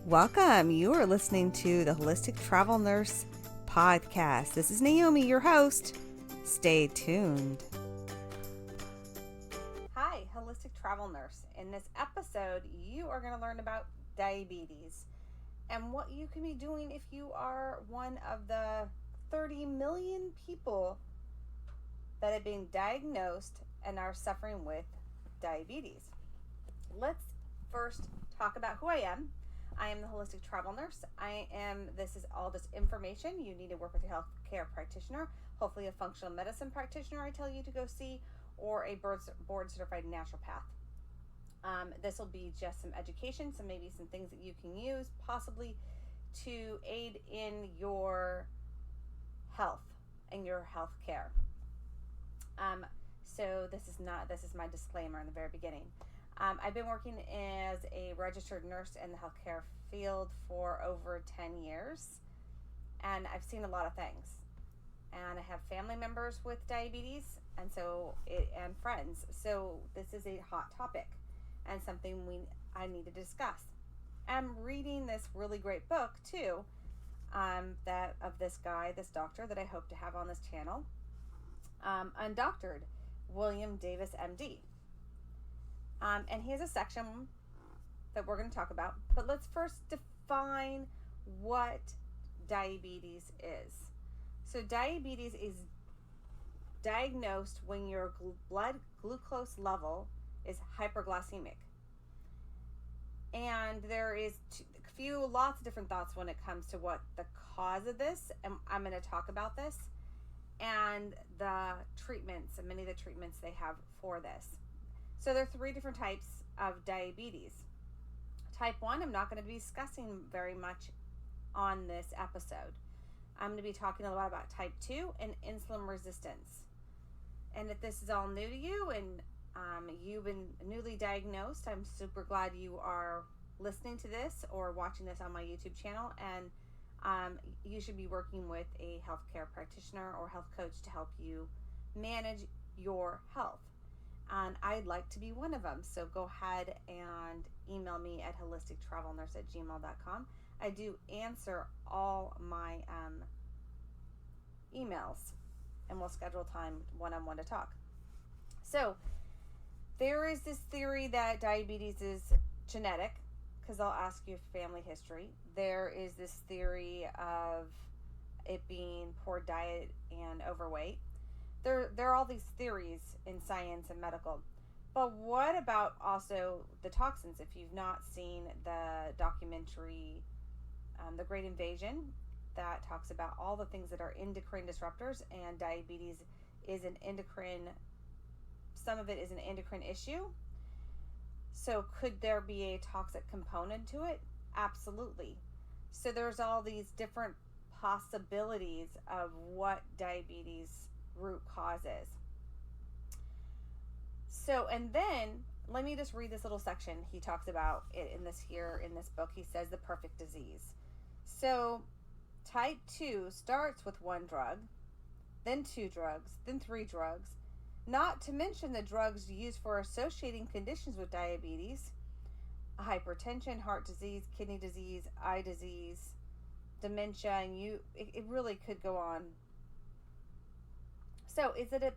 Welcome. You are listening to the Holistic Travel Nurse podcast. This is Naomi, your host. Stay tuned. Hi, Holistic Travel Nurse. In this episode, you are going to learn about diabetes and what you can be doing if you are one of the 30 million people that have been diagnosed and are suffering with diabetes. Let's first talk about who I am. I am the Holistic Travel Nurse. This is all just information. You need to work with a healthcare practitioner, hopefully a functional medicine practitioner I tell you to go see, or a board certified naturopath. This will be just some education, maybe some things that you can use possibly to aid in your health and your health care. So this is my disclaimer in the very beginning. I've been working as a registered nurse in the healthcare field for over 10 years, and I've seen a lot of things. And I have family members with diabetes, and friends. So this is a hot topic and something I need to discuss. I'm reading this really great book too, that of this doctor that I hope to have on this channel, Undoctored, William Davis, MD. And he has a section that we're going to talk about. But let's first define what diabetes is. So diabetes is diagnosed when your blood glucose level is hyperglycemic. And there is lots of different thoughts when it comes to what the cause of this. And I'm going to talk about this and the treatments and many of the treatments they have for this. So there are 3 different types of diabetes. Type 1, I'm not going to be discussing very much on this episode. I'm going to be talking a lot about type 2 and insulin resistance. And if this is all new to you and you've been newly diagnosed, I'm super glad you are listening to this or watching this on my YouTube channel. And you should be working with a healthcare practitioner or health coach to help you manage your health. And I'd like to be one of them. So go ahead and email me at holistictravelnurse@gmail.com. I do answer all my emails, and we'll schedule time one-on-one to talk. So there is this theory that diabetes is genetic, because I'll ask you family history. There is this theory of it being poor diet and overweight. There are all these theories in science and medical. But what about also the toxins? If you've not seen the documentary, The Great Invasion, that talks about all the things that are endocrine disruptors, and diabetes is some of it is an endocrine issue. So could there be a toxic component to it? Absolutely. So there's all these different possibilities of what diabetes root causes. So, and then let me just read this little section. He talks about it in this book. He says the perfect disease. So type 2 starts with 1 drug, then 2 drugs, then 3 drugs, not to mention the drugs used for associating conditions with diabetes: hypertension, heart disease, kidney disease, eye disease, dementia, and it really could go on. So is it a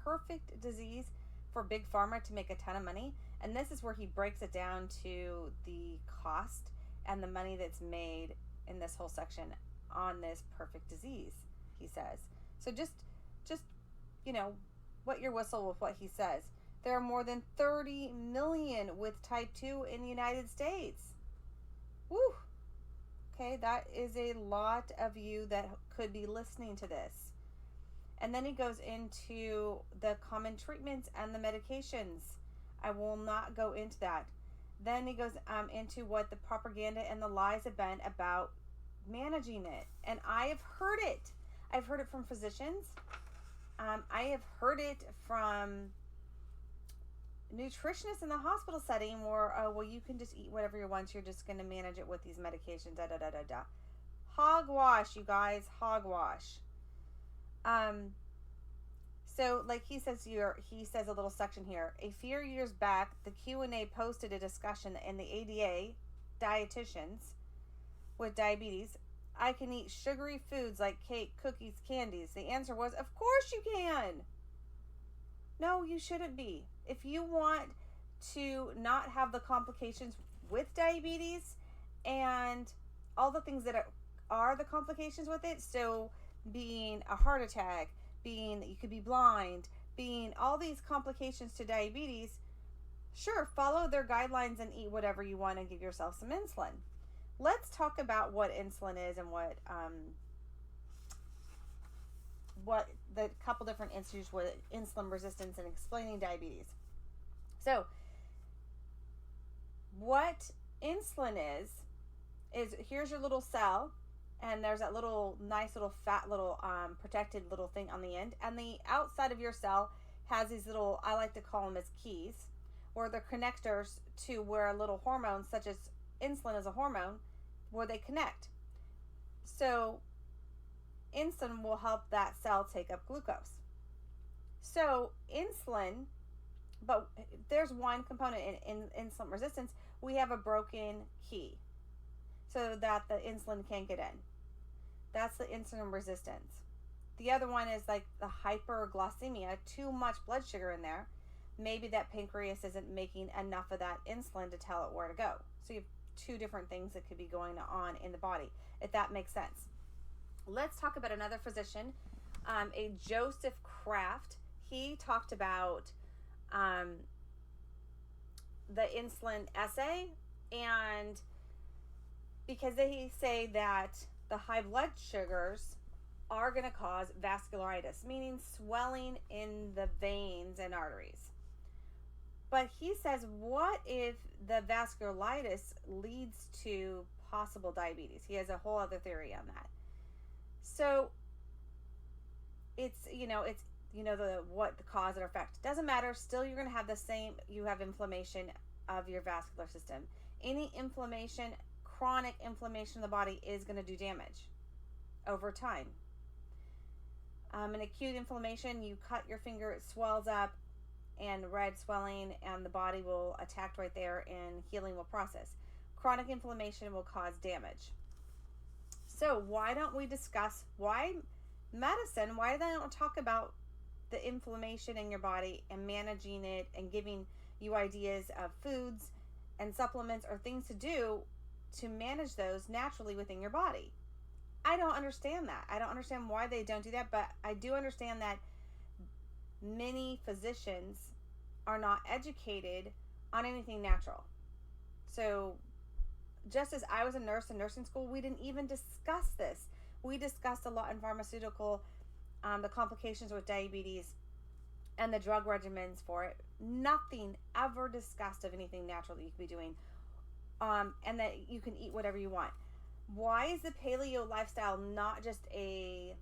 perfect disease for big pharma to make a ton of money? And this is where he breaks it down to the cost and the money that's made in this whole section on this perfect disease, he says. So just wet your whistle with what he says. There are more than 30 million with type 2 in the United States. Woo! Okay, that is a lot of you that could be listening to this. And then he goes into the common treatments and the medications. I will not go into that. Then he goes into what the propaganda and the lies have been about managing it. And I have heard it. I've heard it from physicians. I have heard it from nutritionists in the hospital setting where, you can just eat whatever you want. You're just going to manage it with these medications. Hogwash, you guys. Hogwash. So like he says a little section here. A few years back, the Q&A posted a discussion in the ADA, dietitians, with diabetes, I can eat sugary foods like cake, cookies, candies. The answer was, of course you can. No, you shouldn't be. If you want to not have the complications with diabetes and all the things that are the complications with it, so being a heart attack, being that you could be blind, being all these complications to diabetes, sure, follow their guidelines and eat whatever you want and give yourself some insulin. Let's talk about what insulin is and what the couple different issues with insulin resistance and explaining diabetes. So, what insulin is here's your little cell, and there's that little nice little fat little protected little thing on the end, and the outside of your cell has these little, I like to call them as keys, or they're connectors to where little hormones such as insulin is a hormone, where they connect. So insulin will help that cell take up glucose. So insulin, but there's one component in insulin resistance. We have a broken key so that the insulin can't get in. That's the insulin resistance. The other one is like the hyperglycemia, too much blood sugar in there. Maybe that pancreas isn't making enough of that insulin to tell it where to go. So you have two different things that could be going on in the body, if that makes sense. Let's talk about another physician, a Joseph Kraft. He talked about the insulin assay, and because they say that the high blood sugars are going to cause vascularitis, meaning swelling in the veins and arteries. But he says, what if the vasculitis leads to possible diabetes? He has a whole other theory on that. So it's the what the cause and effect doesn't matter. Still, you're going to have the same. You have inflammation of your vascular system. Any inflammation, chronic inflammation in the body, is going to do damage over time. An acute inflammation, you cut your finger, it swells up, and red swelling, and the body will attack right there, and healing will process. Chronic inflammation will cause damage. So why don't we discuss why medicine, why they don't talk about the inflammation in your body and managing it and giving you ideas of foods and supplements or things to do to manage those naturally within your body? I don't understand that. I don't understand why they don't do that, but I do understand that many physicians are not educated on anything natural. So just as I was a nurse in nursing school, we didn't even discuss this. We discussed a lot in pharmaceutical, the complications with diabetes and the drug regimens for it. Nothing ever discussed of anything natural that you could be doing, and that you can eat whatever you want. Why is the paleo lifestyle not just a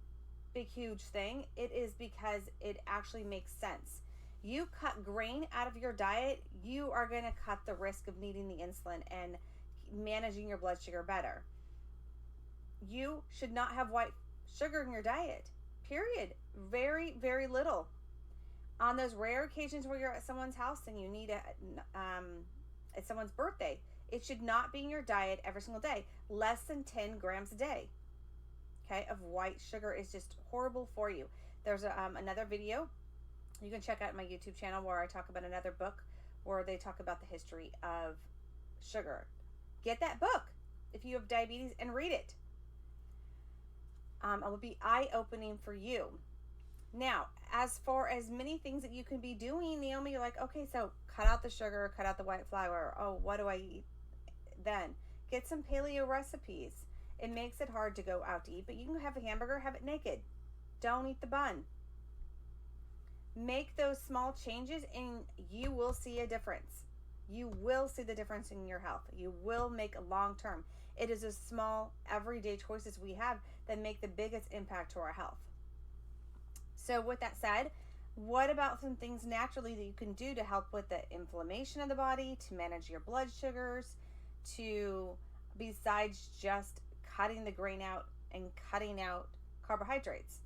big, huge thing? It is because it actually makes sense. You cut grain out of your diet, you are going to cut the risk of needing the insulin and managing your blood sugar better. You should not have white sugar in your diet, period. Very, very little. On those rare occasions where you're at someone's house and you need it's someone's birthday, it should not be in your diet every single day. Less than 10 grams a day, okay, of white sugar is just horrible for you. There's another video you can check out my YouTube channel where I talk about another book where they talk about the history of sugar. Get that book if you have diabetes and read it. It will be eye-opening for you. Now, as far as many things that you can be doing, Naomi, you're like, okay, so cut out the sugar, cut out the white flour. Oh, what do I eat then? Get some paleo recipes. It makes it hard to go out to eat, but you can have a hamburger, have it naked. Don't eat the bun. Make those small changes and you will see a difference. You will see the difference in your health. You will make a long term. It is a small everyday choices we have that make the biggest impact to our health. So with that said, what about some things naturally that you can do to help with the inflammation of the body, to manage your blood sugars, to besides just cutting the grain out and cutting out carbohydrates?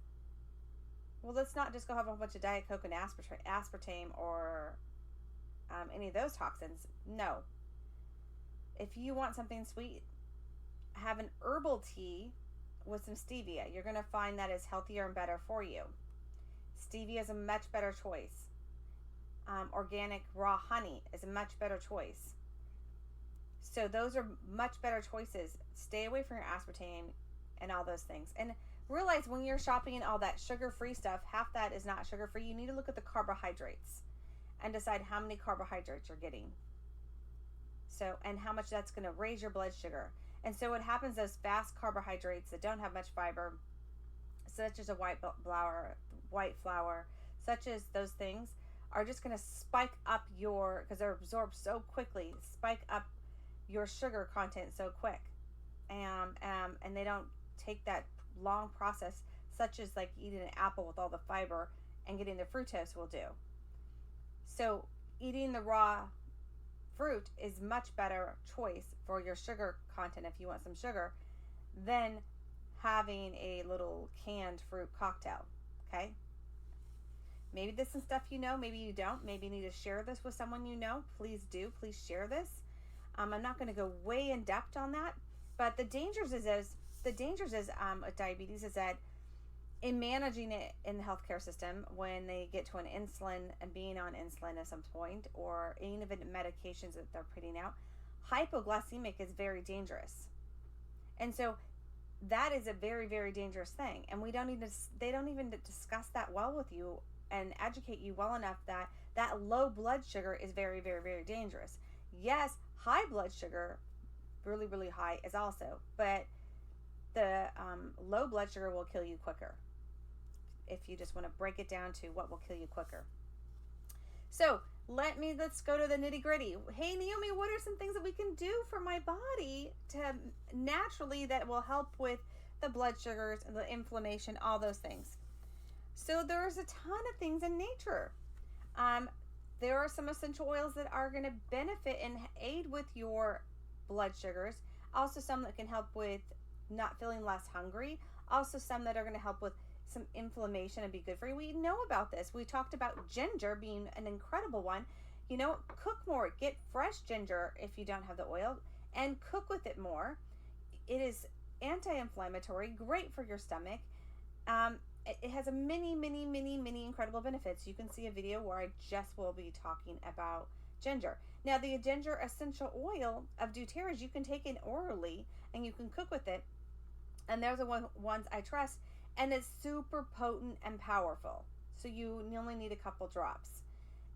Well, let's not just go have a bunch of Diet Coke and aspartame or any of those toxins. No. If you want something sweet, have an herbal tea with some stevia. You're going to find that is healthier and better for you. Stevia is a much better choice. Organic raw honey is a much better choice. So those are much better choices. Stay away from your aspartame and all those things. And realize when you're shopping all that sugar-free stuff, half that is not sugar-free. You need to look at the carbohydrates and decide how many carbohydrates you're getting. So, and how much that's going to raise your blood sugar. And so what happens, those fast carbohydrates that don't have much fiber, such as a white flour, such as those things, are just going to spike up your, because they're absorbed so quickly, spike up your sugar content so quick. And they don't take that long process, such as like eating an apple with all the fiber and getting the fructose will do. So eating the raw fruit is much better choice for your sugar content if you want some sugar than having a little canned fruit cocktail. Okay, maybe this is stuff you know, maybe you don't, maybe you need to share this with someone you know. Please do, please share this. I'm not going to go way in depth on that, but the dangers is with diabetes is that in managing it in the healthcare system, when they get to an insulin and being on insulin at some point, or any of the medications that they're putting out, hypoglycemic is very dangerous. And so that is a very, very dangerous thing. And they don't even discuss that well with you and educate you well enough that that low blood sugar is very, very, very dangerous. Yes, high blood sugar, really, really high, is also, but the low blood sugar will kill you quicker. If you just want to break it down to what will kill you quicker. So let's go to the nitty gritty. Hey Naomi, what are some things that we can do for my body to naturally that will help with the blood sugars and the inflammation, all those things? So there's a ton of things in nature. There are some essential oils that are going to benefit and aid with your blood sugars. Also some that can help with not feeling less hungry. Also some that are going to help with some inflammation and be good for you. We know about this. We talked about ginger being an incredible one. You know, cook more. Get fresh ginger if you don't have the oil, and cook with it more. It is anti-inflammatory, great for your stomach. It has a many incredible benefits. You can see a video where I just will be talking about ginger. Now, the ginger essential oil of Doterra, you can take it orally and you can cook with it. And those are ones I trust. And it's super potent and powerful. So you only need a couple drops.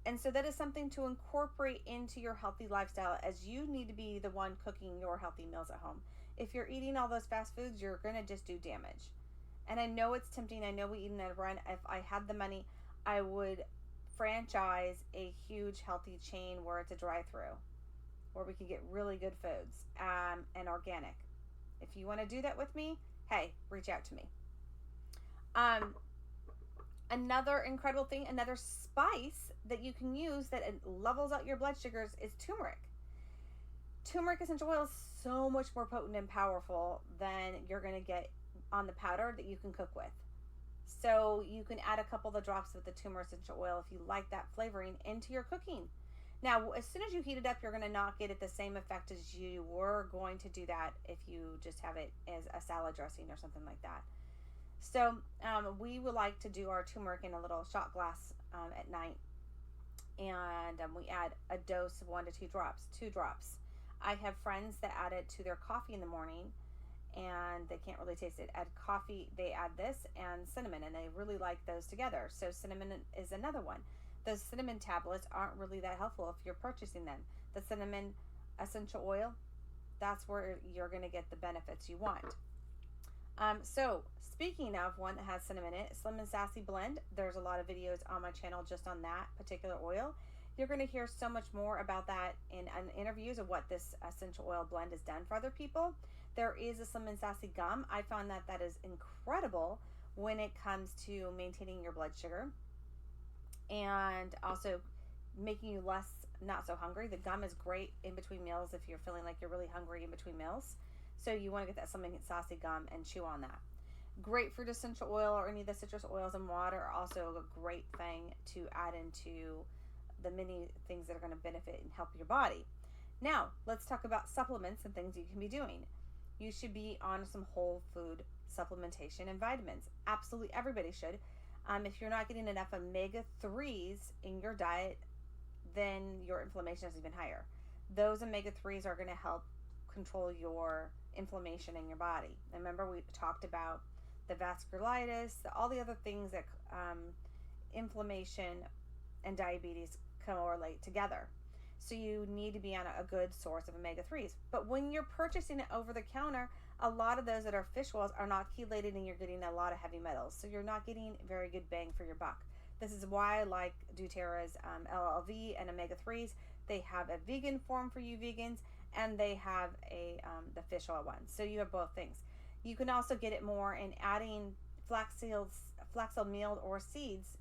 And so that is something to incorporate into your healthy lifestyle, as you need to be the one cooking your healthy meals at home. If you're eating all those fast foods, you're going to just do damage. And I know it's tempting. I know we eat in a run. If I had the money, I would franchise a huge healthy chain where it's a drive-through, where we can get really good foods and organic. If you want to do that with me, hey, reach out to me. Another incredible thing, another spice that you can use that levels out your blood sugars is turmeric. Turmeric essential oil is so much more potent and powerful than you're going to get on the powder that you can cook with. So you can add a couple of the drops of the turmeric essential oil if you like that flavoring into your cooking. Now, as soon as you heat it up, you're going to not get it the same effect as you were going to do that if you just have it as a salad dressing or something like that. So we would like to do our turmeric in a little shot glass at night, and we add a dose of 1 to 2 drops. I have friends that add it to their coffee in the morning, and they can't really taste it. Add coffee, they add this and cinnamon, and they really like those together. So cinnamon is another one. Those cinnamon tablets aren't really that helpful if you're purchasing them. The cinnamon essential oil, that's where you're going to get the benefits you want. So speaking of one that has cinnamon in it, Slim and Sassy Blend, there's a lot of videos on my channel just on that particular oil. You're going to hear so much more about that in interviews of what this essential oil blend has done for other people. There is a Slim and Sassy gum. I found that is incredible when it comes to maintaining your blood sugar and also making you not so hungry. The gum is great in between meals if you're feeling like you're really hungry in between meals. So you want to get that Slim and Sassy gum and chew on that. Grapefruit essential oil or any of the citrus oils and water are also a great thing to add into the many things that are going to benefit and help your body. Now, let's talk about supplements and things you can be doing. you should be on some whole food supplementation and vitamins. Absolutely everybody should. If you're not getting enough omega-3s in your diet, then your inflammation is even higher. Those omega-3s are going to help control your inflammation in your body. And remember, we talked about the vasculitis, all the other things that inflammation and diabetes correlate together. So you need to be on a good source of omega-3s. But when you're purchasing it over the counter, a lot of those that are fish oils are not chelated, and you're getting a lot of heavy metals. So you're not getting very good bang for your buck. This is why I like Doterra's LLV and omega-3s. They have a vegan form for you vegans, and they have the fish oil one. So you have both things. You can also get it more in adding flaxseed meal or seeds,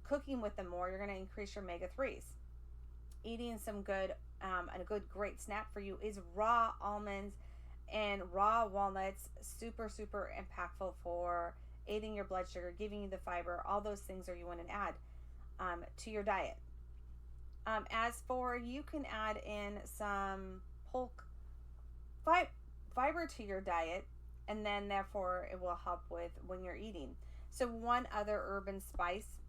cooking with them more. You're going to increase your omega-3s. Eating some good, and a good great snack for you is raw almonds and raw walnuts. Super, super impactful for aiding your blood sugar, giving you the fiber. All those things are you want to add to your diet. As for, you can add in some fiber to your diet, and then therefore it will help with when you're eating. So one other herb and spice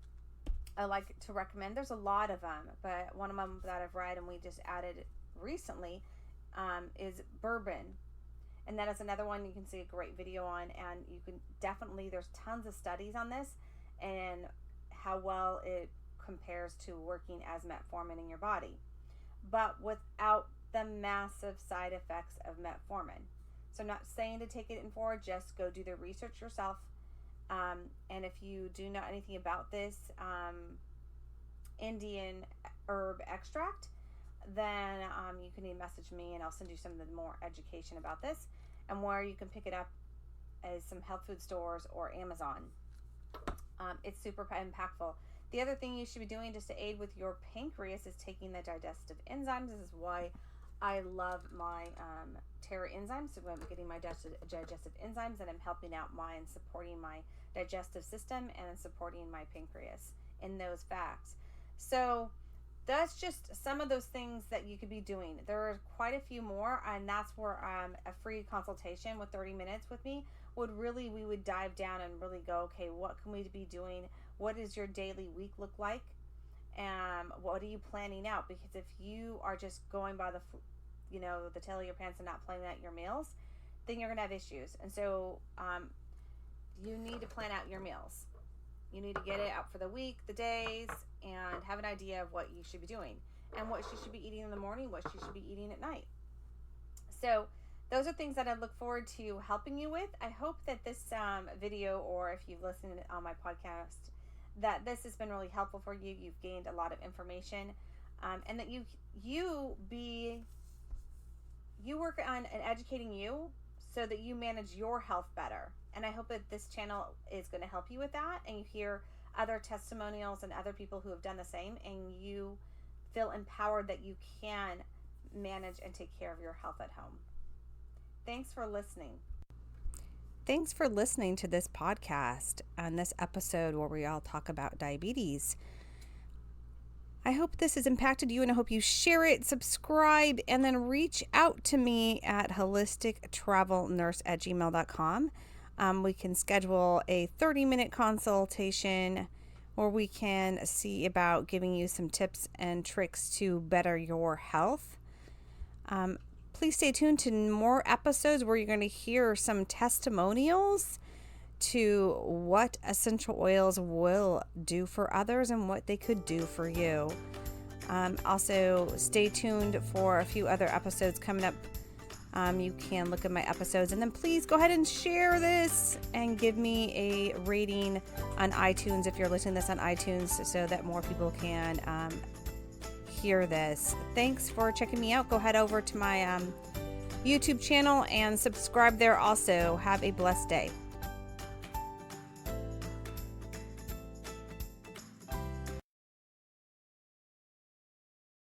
I like to recommend, there's a lot of them, but one of them that I've read and we just added recently is bourbon. And that is another one you can see a great video on, and you can definitely, there's tons of studies on this and how well it compares to working as metformin in your body, but without the massive side effects of metformin. So I'm not saying to take it in forward, just go do the research yourself. And if you do know anything about this Indian herb extract, then you can message me and I'll send you some of the more education about this, and where you can pick it up as some health food stores or Amazon. It's super impactful. The other thing you should be doing just to aid with your pancreas is taking the digestive enzymes. This is why I love my Doterra enzymes. So I'm getting my digestive enzymes, and I'm helping out mine, supporting my digestive system and supporting my pancreas in those facts. So that's just some of those things that you could be doing. There are quite a few more, and that's where a free consultation with 30 minutes with me we would dive down and really go, okay, what can we be doing? What does your daily week look like? What are you planning out? Because if you are just going by the tail of your pants and not planning out your meals, then you're gonna have issues. And so you need to plan out your meals. You need to get it out for the week, the days, and have an idea of what you should be doing and what you should be eating in the morning, what you should be eating at night. So those are things that I look forward to helping you with. I hope that this video, or if you've listened on my podcast, that this has been really helpful for you. You've gained a lot of information, and that you work on educating you so that you manage your health better. And I hope that this channel is going to help you with that, and you hear other testimonials and other people who have done the same, and you feel empowered that you can manage and take care of your health at home. Thanks for listening. Thanks for listening to this podcast on this episode where we all talk about diabetes. I hope this has impacted you, and I hope you share it, subscribe, and then reach out to me at holistictravelnurse@gmail.com. We can schedule a 30-minute consultation, or we can see about giving you some tips and tricks to better your health. Please stay tuned to more episodes where you're going to hear some testimonials to what essential oils will do for others and what they could do for you. Also, stay tuned for a few other episodes coming up. You can look at my episodes, and then please go ahead and share this and give me a rating on iTunes if you're listening to this on iTunes, so that more people can hear this. Thanks for checking me out. Go head over to my YouTube channel and subscribe there also. Have a blessed day.